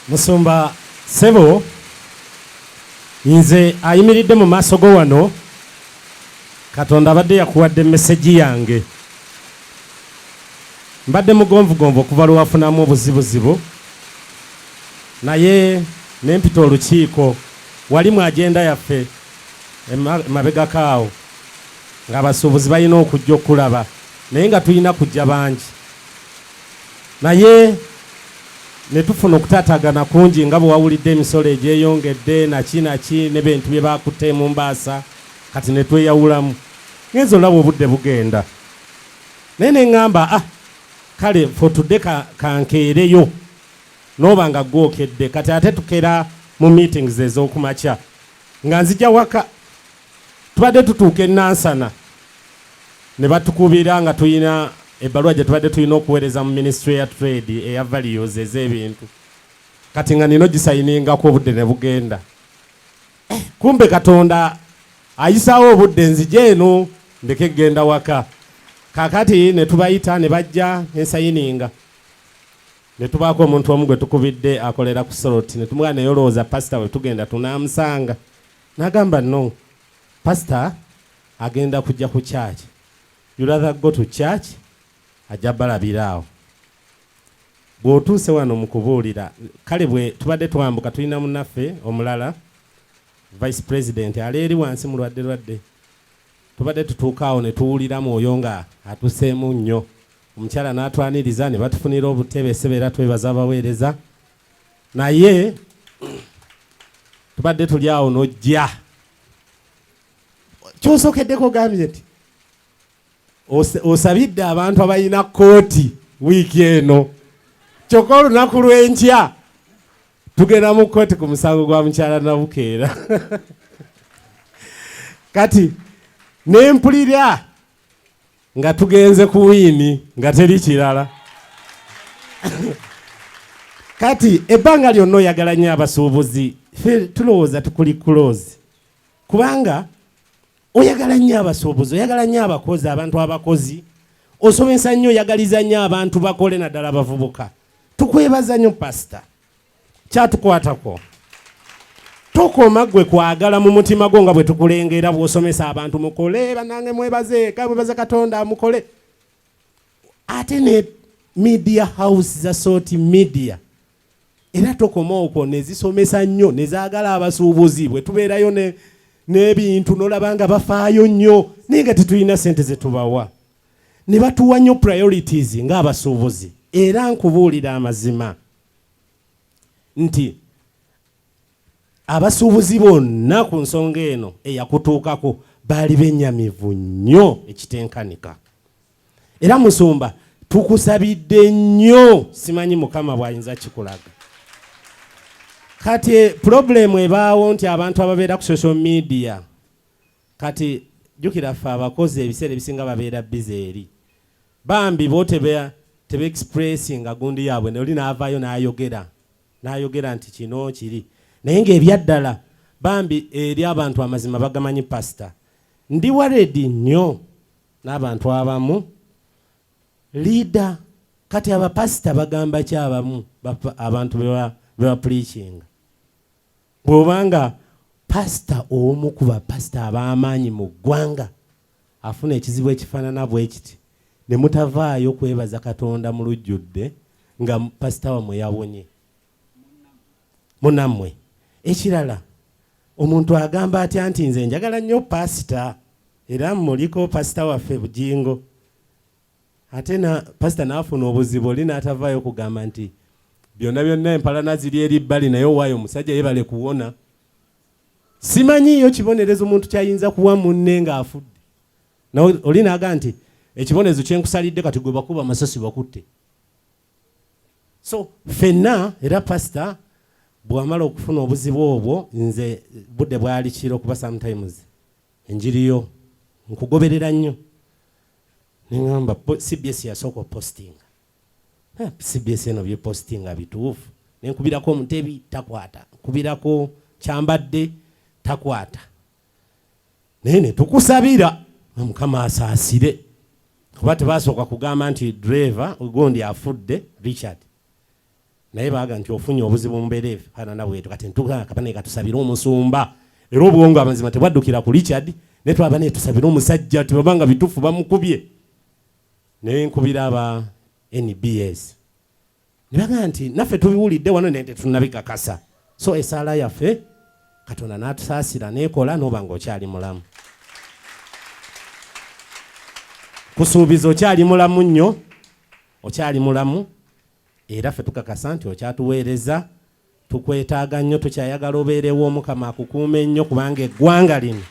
Musumba Sebo nze ayimiridde mu maaso go wano Katonda abadde yakuwadde message yange mbadde mugonvugonvu okuva lwafunamu obuzibuzibu naye nempita olukiiko wali mu agenda yaffe mabega kaawo ng'abasuubuzi balina okujja okulaba naye nga tulina kujja bangi naye ne tufuna okutaatagana kungi nga bwe wawulidde emisolo egyeyongedde naki n'ebintu bye baakutte mu Mbaasa kati ne tweyawulamu ngenza olaba obudde bugenda naye ne ŋŋamba kale fotudde kankeereyo n'oba nga gwokedde kati ate tukera mu meetings ez'okumakya nga nzija waka tubadde tutuuka enansana ne batukubira nga tulina ebbaluwa gye tubadde tulina okuweereza mu ministry ya trade eya values ez'ebintu kati nga nino gisayiningako obudde ne bugenda kumbe Katonda ayisaawo obudde nzije eno ndeke genda waka kakati ne tubayita ne bajja ensayininga ne tubaako omuntu omu gwe tukubidde akolera ku soroti ne tumugana naye olowooza pasita we tugenda tunaamusanga n'agamba no pasita agenda kujja ku church you rather go to church ajja balabira awo bw'otuuse wano mu kubuulira kale bwe tubadde twambuka tulina munnaffe omulala vice president aleeri wansi mulwadde tubadde tutuuka awo ne tuwulira mwoyo nga atuseemu nnyo omukyala n'atwaniriza ne batufunira obutebe sebeera twebaza abaweereza naye tubadde tuli awo n'ojja kyosookeddeko ogambye nti osabidde abantu abalina kooti wiiki eno kyokka olunaku lw'enkya tugenda mu kooti ku musango gwa mukyala Nabukeera kati nempulira nga tugenze ku wiini nga teri kirala kati ebbanga lyonna oyagala nnyo abasuubuzi ffe tulowooza tukuli close kubanga oyagala nnyo abasuubuzi oyagala nnyo abakozi abantu abakozi osomesa nnyo oyagaliza nnyo abantu bakole naddala abavubuka tukwebaza nnyo pasita kyatukwatako tokoma gwe kwagala mu mutima gwo nga bwe tukulengera bw'osomesa abantu mukole banange mwebaze Katonda mukole ate ne media house za sort media era tokoma okwo ne zisomesa nnyo ne zaagala abasuubuzi bwe tubeerayo n'ebintu n'olabanga bafaayo nnyo naye nga tetulina ssente ze tubawa ne batuwa nnyo priorities ng'abasuubuzi era nkubuulira amazima nti abasuubuzi bonna ku nsonga eno eyakutuukako baali bennyamivu nnyo ekitenkanika era Musumba tukusabidde nnyo simanyi Mukama bw'ayinza kikulaga kati problemu ebaawo nti abantu ababeera ku social media kati jjukira ffe abakozi ebiseera ebisinga babeera busy eri bambi bo tebe expressinga gundi yaabwe oli n'avaayo n'ayogera nti kino kiri naye ng'ebyaddala bambi eri abantu amazima bagamanyi pasita ndi waredi nnyo n'abantu abamu leader kati abapasita bagamba ki abamu abantu beba preachinga bw'obanga pasita omu ku bapasita ab'amaanyi mu ggwanga afuna ekizibu ekifaanana bwe kiti ne mutavaayo kwebaza Katonda mu lujjudde nga pasita wamwe yawonye munammwe ekirala omuntu agamba atya nti nze njagala nnyo pasita era muliko pasita waffe Bujjingo ate pasita n'afuna obuzibu oli n'atavaayo kugamba nti byonna empalana ziri eri bbali naye owaayo omusajja yebale kuwona simanyiyo kibonerezo omuntu kyayinza kuwa munne ng'afudde oli n'agamba nti ekibonerezo kyenkusalidde kati gwe bakuba amasasi bakutte so ffenna era pasita bw'amala okufuna obuzibu obwo nze budde bwali kiro kuba sometimes enjiriyo nkugoberera nnyo neŋŋamba CBS yasooka opostinga CBS eno byepostinga bituufu nenkubirako Omutebi takwata nkubirako Kyambadde takwata naye ne tukusabira Mukama asaasire kuba tebasooka kugamba nti driver ogundi afudde Richard naye baaga nti ofunye obuzibu mbereevu kana nawe kati ntuka kapane katusabira omusumba era obwongo amazima tebwaddukira ku Richard ne twaba ne tusabira omusajja tubanga bitufu bamukubye ne nkubira aba NBS nibaga nti naffe tubiwulidde wano nente tunabikakasa so esaala yaffe Katonda n'atusaasira nekola n'obanga okyali mulamu kusuubiza okyali mulamu nnyo okyali mulamu era ffe tukakasa nti okyatuweereza tukwetaaga nnyo tukyayagala obeerewo Omukama akukuume nnyo kubanga eggwanga lino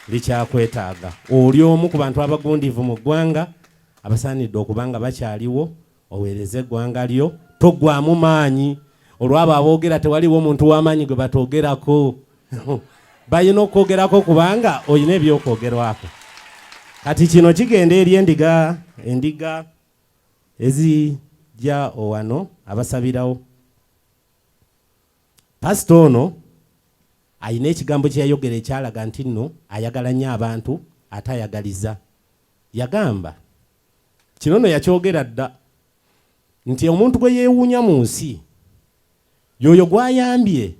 likyakwetaaga oli omu ku bantu abagundiivu mu ggwanga abasaanidde okubanga bakyaliwo oweereze eggwanga lyo toggwamu maanyi olwabo aboogera tewaliwo omuntu w'amaanyi gwe batoogerako balina okwogerako kubanga olina ebyokwogerwako kati kino kigenda eri endiga ezijja owano abasabirawo pasito ono ayina ekigambo kye yayogera ekyalaga nti nno ayagala nnyo abantu ate ayagaliza yagamba kino nno yakyogera dda nti omuntu gwe yeewuunya mu nsi yoyo gwayambye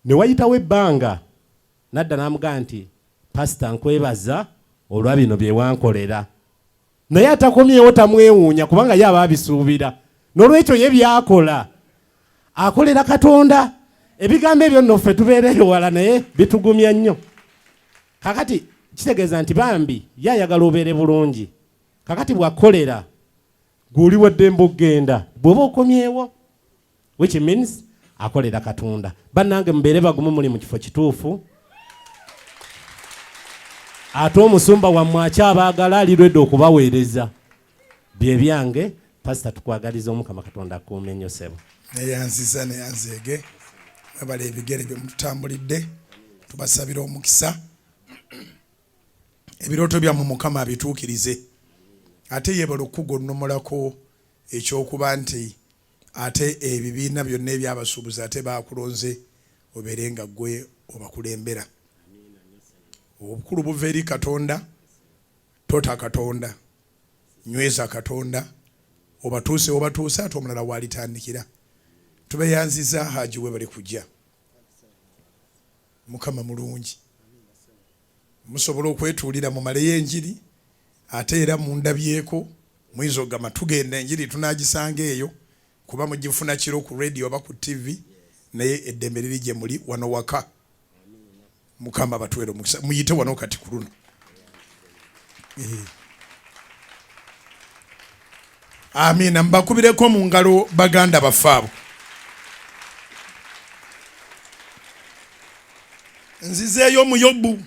ne wayitawo ebbanga nadda n'amugaa nti pasita nkwebaza olwa bino bye wankolera naye atakomyewo tamwewuunya kubanga ye aba abisuubira n'olwekyo ye byakola akolera Katonda ebigambo ebyo nno ffe tubeereyo wala naye bitugumya nnyo kakati kitegeeza nti bambi ye ayagala obeere bulungi kakati bwakolera guli waddembe okgenda bw'oba okomyewo which means akolera Katonda bannange mubeere bagumu muli mu kifo kituufu ate omusumba wammwe akyabaagala alirwedde okubaweereza bye byange pasita tukwagaliza Omukama Katonda akuume nnyo ssebo neyanziza neyanzeege mwebala ebigere bye mututambulidde tubasabira omukisa ebirooto byammwe Mukama abituukirize ate yebala okugonnomolako ekyokuba nti ate ebibiina byonna ebyabasuubuzi ate bakulonze obeere nga ggwe obakulembera obukulu buva eri Katonda tota Katonda nyweza Katonda obatuuse ate omulala walitandikira tubeyanziza haji we bali kujja Mukama mulungi musobola okwetuulira mu maleyo enjiri ate era mundabyeko mwizo gama tugenda enjiri tunagisanga eyo kuba mugifuna kiro ku radio oba ku TV naye eddembe liri gye muli wano waka Mukama batwero mukisa muyite wano kati ku luno amina mbakubireko mu ngalo baganda bafaabo nzizeeyo mu Yobu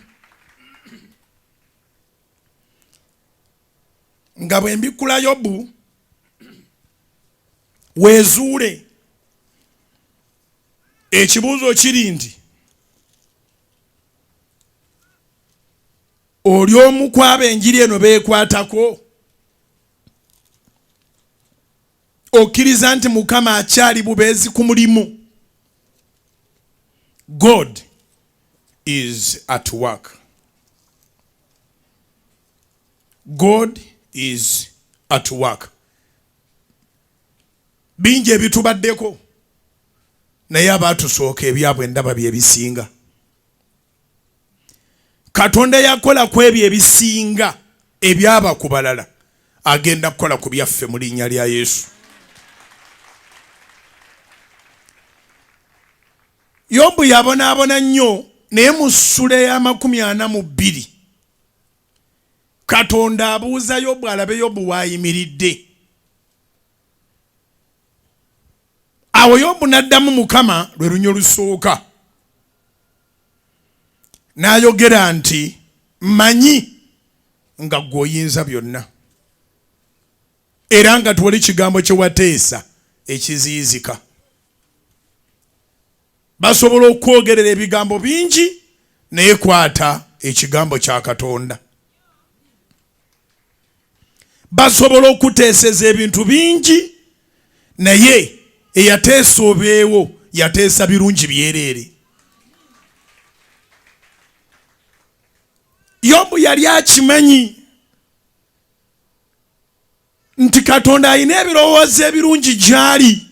nga bwe mbikula Yobu weezuule ekibuuzo kiri nti oli omu ku ab'enjiri eno beekwatako okkiriza nti Mukama akyali bubeezi ku mulimu God is at work. God is at work. Bingi ebitubaddeko naye abaatusooka ebyabwe ndaba bye bisinga. Katonda yakola ku ebyo ebisinga ebyaba ku balala agenda kukola ku byaffe mu linnya lya Yesu. Yobu yabonaabona nnyo naye mu ssula ya 42 Katonda abuuza Yobu alabe Yobu waayimiridde. Awo Yobu n'addamu Mukama lwe lunnyo lusooka n'ayogera nti mmanyi nga ggwe oyinza byonna era nga tuwali kigambo kye wateesa ekiziyizika. Basobola okwogerera ebigambo bingi naye kwata ekigambo kya Katonda. Basobola okuteeseza ebintu bingi naye eyateesa obeewo yateesa birungi byereere. Yobu yali akimanyi nti Katonda alina ebirowoozo ebirungi gy'ali,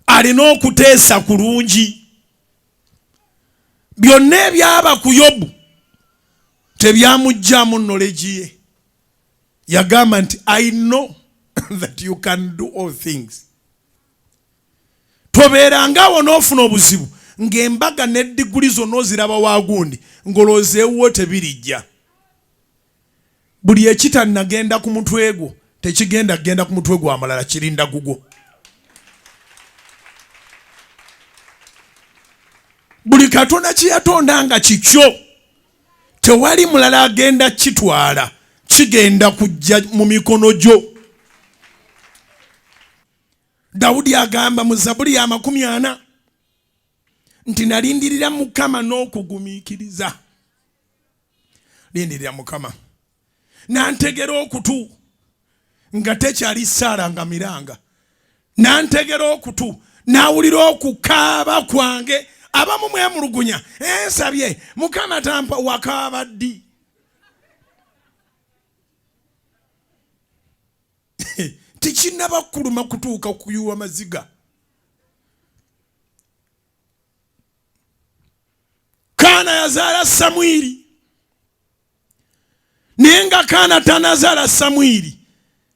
alina okuteesa kulungi. Byonna ebyaba ku Yobu tebyamuggyaamu knowledge ye. Yagamba nti I know that you can do all things. Tobeerangawo n'ofuna obuzibu ng'embaga n'eddiguli zonna oziraba waagundi ng'olowoozeewo tebirijja. Buli ekitanagenda ku mutwe gwo tekigenda kugenda ku mutwe gwa malala, kirinda gugwo. Buli Katonda kye yatonda nga kikyo, tewali mulala agenda kitwala, kigenda kujja mu mikono gyo. Dawudi agamba mu Zaburi ya 40 nti nalindirira Mukama n'okugumiikiriza. Lindirira Mukama nantegera okutu nga tekyali Saara nga miranga, nantegera okutu nawulira okukaaba kwange. Abamu mwemulugunya, ensabye Mukama tampa wakaaba ddi. Tikinnaba kuluma kutuuka kuyuwa maziga. Kaana yazaala Samwiri, naye nga Kaana tanazaala Samwiri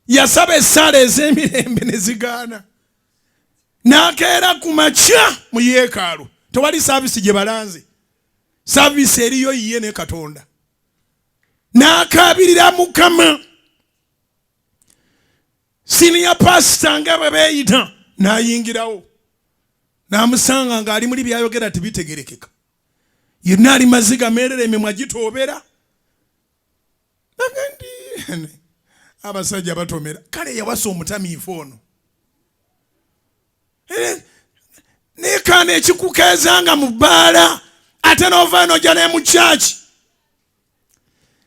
yasaba essaala ez'emirembe ne zigaana. N'akeera ku makya mu yeekaalu. Tewali saavisi gye balanze, saavisi eriyo yiye ne Katonda. N'akaabirira Mukama. Senior pastor nga bwe beeyita n'ayingirawo n'amusanga ng'ali muli byayogera tibitegerekeka. Yenna ali maziga meerera emimwa gitoobera. Nagandi abasajja batomera. Kale yawasa omutamiivu ono. Ne Kaana ekikukeezanga mu bbaala ate n'ova n'ojja ne mu kyaki.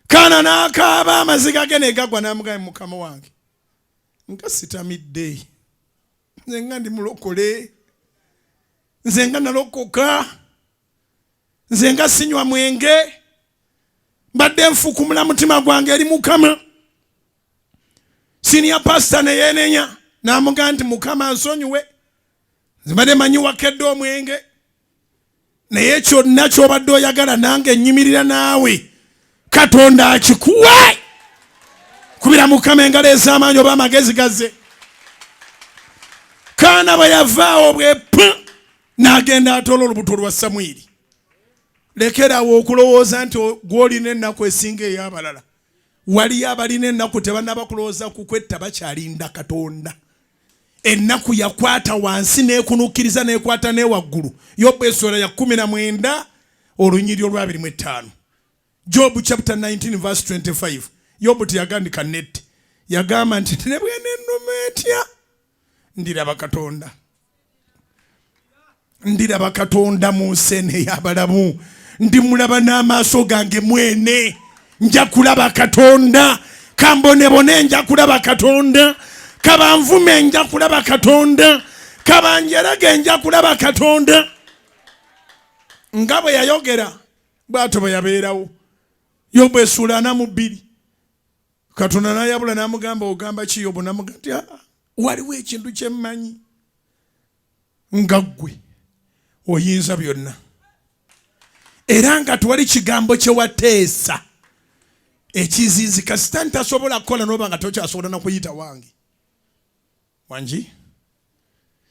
Kaana n'akaaba amaziga ge ne gagwa n'amugamba Mukama wange nga sitamidde, nze nga ndi mulokole, nze nga nalokoka, nze nga sinywa mwenge, mbadde nfukumula mutima gwange eri Mukama. Senior pastor ne yeenenya n'amugamba nti Mukama ansonyiwe, nze mbadde manyi wakedde omwenge, naye kyonna ky'obadde oyagala nange nnyimirira naawe. Katonda akikuwe. Kubira Mukama engalo ez'amaanyi oba amagezi gazze. Kaana bwe yavaawo bwe n'agenda atoola olubuto lwa Samwiri. Lekerawo okulowooza nti gw'olina ennaku esinga ey'abalala. Waliyo abalina ennaku tebannaba kulowooza ku kwetta, bakyalinda Katonda. Ennaku yakwata wansi n'ekunukkiriza n'ekwata n'ewaggulu. Yobu essula ya 19 olunyiriri olwa 25. Job chapter 19 verse 25. Yobu teyagandika nette, yagamba nti ne bwe nennuma etya ndiraba Katonda. Ndiraba Katonda mu nsi ey'abalamu. Ndimulaba n'amaaso gange mwene. Nja kulaba Katonda. Kambonebone nja kulaba Katonda. Kabanvume nja kulaba Katonda. Kabanjerage nja kulaba Katonda. Nga bwe yayogera bw'atyo bwe yabeerawo. Yobu essula 42. Katonda n'ayabula n'amugamba ogamba ki Yobu? N'amugamba nti waliwo ekintu kye mmanyi nga ggwe oyinza byonna, era nga tewali kigambo kye wateesa ekizizika Sitaani tasobola kukola n'oba nga tokyasobola na kuyita wange. Wangi?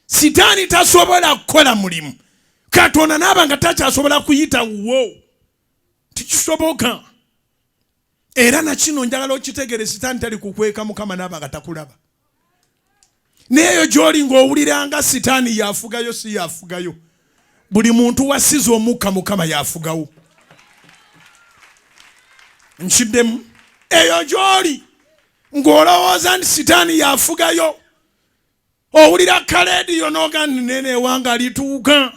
Sitaani tasobola kukola mulimu Katonda n'aba nga takyasobola kuyita wo. Tikisoboka. Era na kino njagala okitegere, Sitaani tali kukweka Mukama n'aba nga takulaba. Neyo gy'oli ng'owuliranga Sitaani yafugayo si yafugayo. Buli muntu wasiza omukka Mukama yafugawo. Nkiddemu. Eyo gy'oli ng'olowooza nti Sitaani yafugayo. Owulira kalediyo n'ogamba nene ewanga lituuka.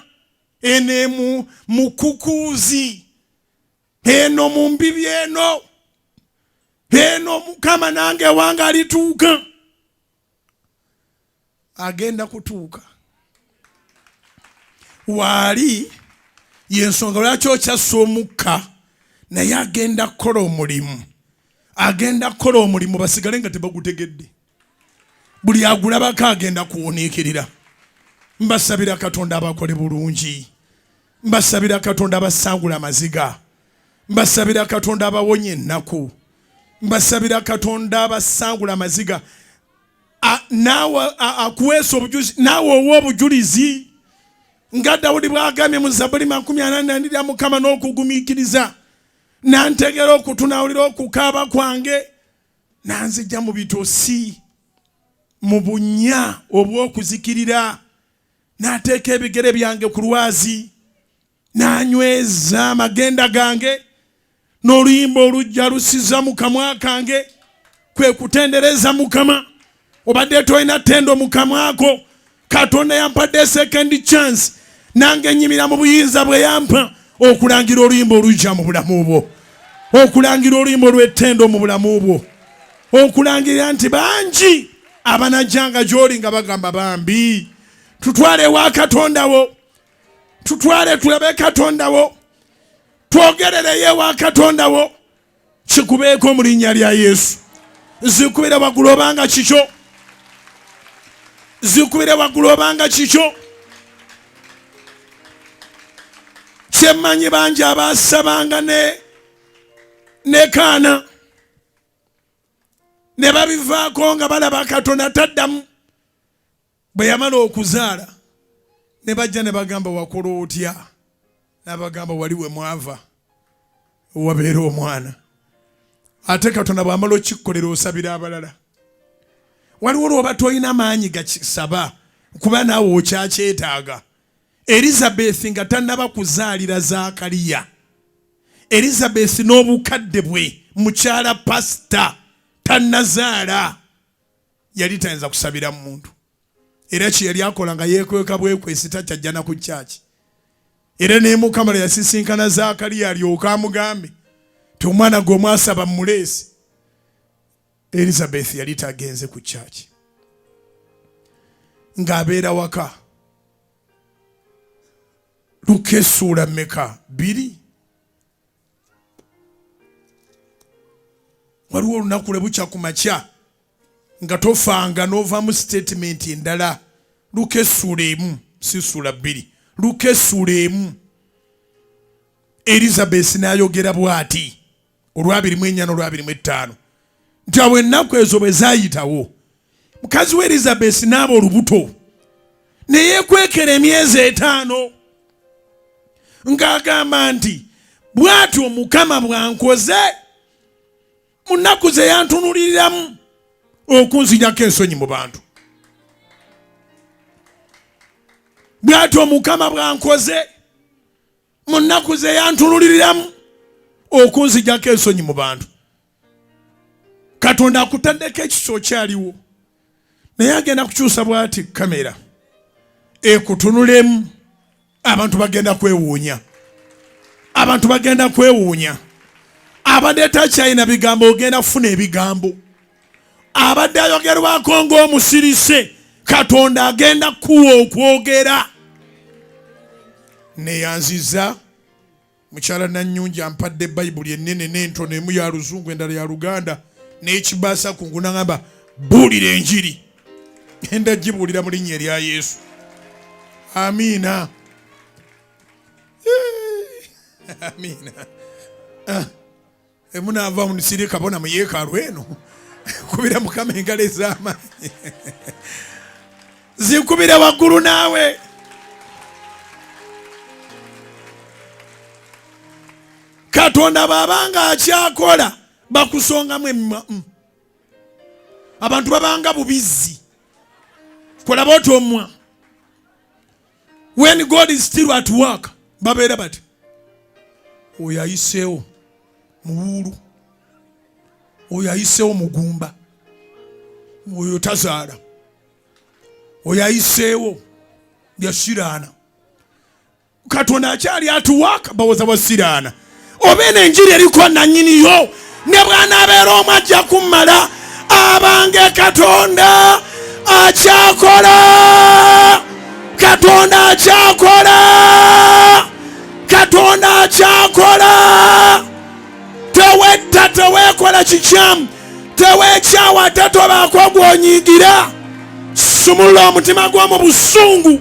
Ene mu kukuuzi. Eno mu mbibi eno. Eno Mukama nange ewanga alituuka. Agenda kutuuka. Waali yensonga lwaki okyassa omukka naye agenda kukola omulimu. agenda kukola omulimu basigale nga tebagutegedde. Buli agulabako agenda kuwuniikirira. Mbasabira Katonda abakole bulungi. Mbasabira Katonda abasangula amaziga. Mbasabira Katonda abawonye ennaku. Mbasabira Katonda abasangula amaziga. Naawe akuweesa obujulizi, naawe owa obujulizi nga Dawudi bw'agambye mu Zabbuli 40 Mukama n'okugumiikiriza, nantegera okutunaulira okukaaba kwange, nanzijja mu bitosi mu bunnya obw'okuzikirira, n'ateeka ebigere byange ku lwazi, n'anyweza amagenda gange, n'oluyimba olujja lusiza mu kamwa kange, kwe kutendereza Mukama. Obadde toyina ttendo mu kamwa ko, Katonda yampadde second chance, nange nnyimira mu buyinza bwe yampa okulangira oluyimba olujja mu bulamu bwo, okulangira oluyimba olw'ettendo mu bulamu bwo, okulangira nti bangi abanajjanga gy'oli nga bagamba bambi. Tutwale wa Katonda wo, tutwale tulabe Katonda wo, twogerereyo wa Katonda wo, kikubeeko mu linnya lya Yesu. Zikubire waggulu obanga kikyo, zikubire waggulu obanga kikyo. Kyemmanyi bangi abaasabanga ne kaana ne babivaako nga balaba Katonda taddamu. Bwe yamala okuzaala ne bajja ne bagamba wakola otya, n'abagamba wali we mwava wabeera omwana. Ate Katonda bw'amala okikkolera osabira abalala. Waliwo lw'oba toyina maanyi gakisaba kuba naawe okyakyetaaga. Elizabeth nga tannaba kuzaalira Zaakaliya, Elizabeth n'obukadde bwe, mukyala pasita tannazaala, yali tayinza kusabira muntu. Era kye yali akola nga yeekweka bwekwesi takyajja na ku kyaki. Era ne Mukama yasisinkana Zaakaliya alyoka amugambe ti omwana gwe mwasaba mmuleese. Elizabeth yali tagenze ku kyaki. Ng'abeera waka. Luka essuula mmeka? 2. Waliwo olunaku lwe bukya ku makya nga tofanga n'ovaamu statement endala. Luka essuula 1, si ssuula 2. Luka essuula 1. Elizabeth n'ayogera bw'ati, olw'abirimu 4 n'olw'abirimu 5, nti awo ennaku ezo bwe zaayitawo, mukazi we Elizabeth n'aba olubuto, ne yeekwekera emyezi 5, ng'agamba nti bw'atyo Mukama bw'ankoze mu nnaku ze yantunuliriramu okunzigyako ensonyi mu bantu. Bw'atyo Mukama bw'ankoze mu nnaku ze yantunuliriramu okunzigyako ensonyi mu bantu. Katonda akutaddeko ekisoo kyaliwo, naye agenda kukyusa bw'ati kamera ekutunulemu. Abantu bagenda kwewuunya, abantu bagenda kwewuunya. Abadde takyalina bigambo ogenda kufuna ebigambo. Abadde ayogerwako ng'omusirise, Katonda agenda kuwa okwogera. Neyanziza mukyala Nannyungi ampadde Bayibuli ennene n'entono, emu ya Luzungu endala ya Luganda n'ekibaasa kungu, n'agamba buulira enjiri. Enda gibuulira mu linnya erya Yesu. Amiina. Amiina. Emu n'ava mu nsiri kabona mu yeekaalu eno kubira Mukama engalo ez'amaanyi. Zikubira waggulu naawe. Katonda bw'abanga akyakola bakusongamu emima. Abantu babanga bubizzi. Kola bw'otyo omwa. When God is still at work, babeera bati oyo ayiseewo muwulu, oyo ayiseewo mugumba, oyo tazaala, oyo ayiseewo byasiraana. Katonda akyali at work, bawoza basiraana. Oba eno enjiri eriko nannyiniyo ne bw'anaabeera omu ajja kummala. Abange Katonda akyakola, Katonda akyakola, Katonda akyakola. Tewetta teweekola kikyamu, teweekyawa ate tobaako gw'onyiigira. Sumulula omutima gwo mu busungu.